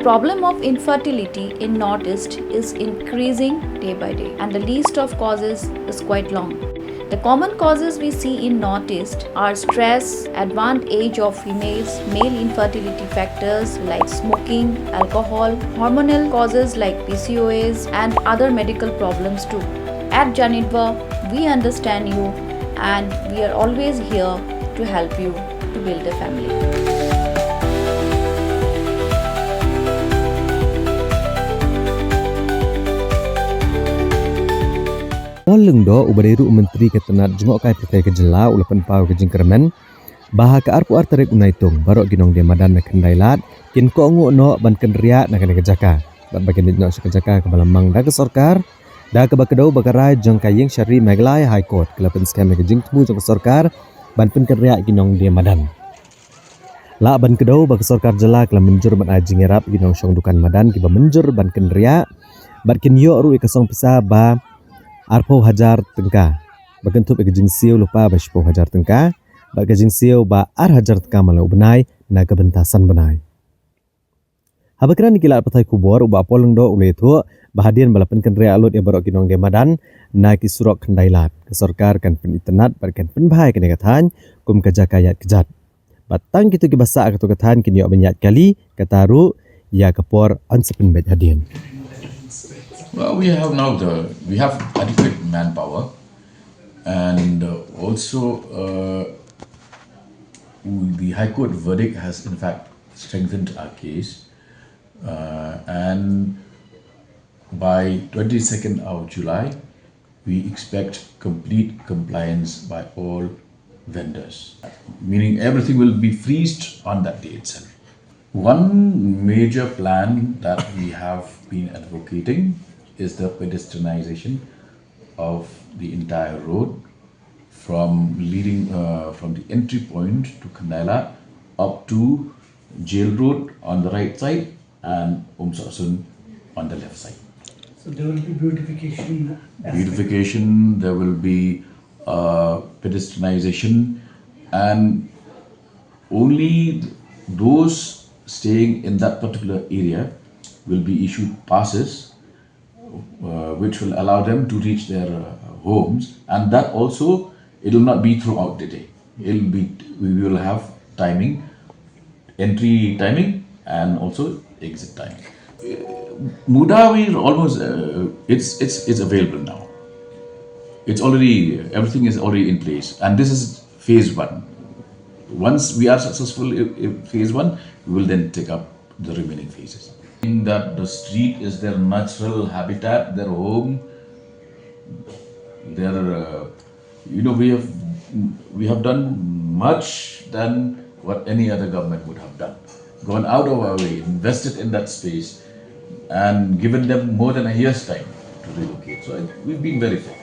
problem of infertility in Northeast is increasing day by day, and the list of causes is quite long. The common causes we see in Northeast are stress, advanced age of females, male infertility factors like smoking, alcohol, hormonal causes like PCOS, and other medical problems too. At Janitva, we understand you and we are always here to help you to build a family. Lyngdoh ubadiru Menteri Ketenat jengok kai petai kejela ulapan pau ke jingkermen bah ke arpu Tarik unaitung Baroh Nongdie Madan na Kynriah kin Kohnguh no ban Kynriah na kene kejaka bat bagian no sekejaka ke balamang da ke sorkar da ke bakedau bakarai jong kaying syari Meglai High Court kelapan skam ke jing temu jong sorkar ban pen Kynriah Nongdie Madan la ban kedau bak sorkar jela kelam menjur ban ajing erap ginong syong dukan Madan ki ba menjur ban Kynriah bat kin yo ru ikasong pisa ba arpo hajar tengka bagentup ikajing siu lupa ba 10 hajar tengka ba kajing siu ba ar hajar tengka malau benai na kebentasan benai habakran kila patai kubor uba Lyngdoh ulai tu bahadian balapan Kynriah alut ya Baroh Nongdie Madan na ki surok kendailat ke sorkar kan pen internet barkan pen bahai kene katan kum kerja kayat kejat batang kitu ki basa katu katan kini ok banyak kali kataru ya kepor ansepen bet hadian. Well, we have adequate manpower, and also the High Court verdict has in fact strengthened our case, and by 22nd of July, we expect complete compliance by all vendors, meaning everything will be freezed on that day itself. One major plan that we have been advocating is the pedestrianization of the entire road from the entry point to Kynriah up to Jail Road on the right side and Sasun on the left side. So there will be beautification. Beautification, there will be pedestrianization, and only those staying in that particular area will be issued passes which will allow them to reach their homes, and that also it will not be throughout the day. We will have timing, entry timing and also exit timing. Muda we almost it's available now. Everything is already in place, and this is phase 1. Once we are successful in phase 1, we will then take up the remaining phases. In that the street is their natural habitat, their home, we have done much than what any other government would have done. Gone out of our way, invested in that space, and given them more than a year's time to relocate. So we've been very fair.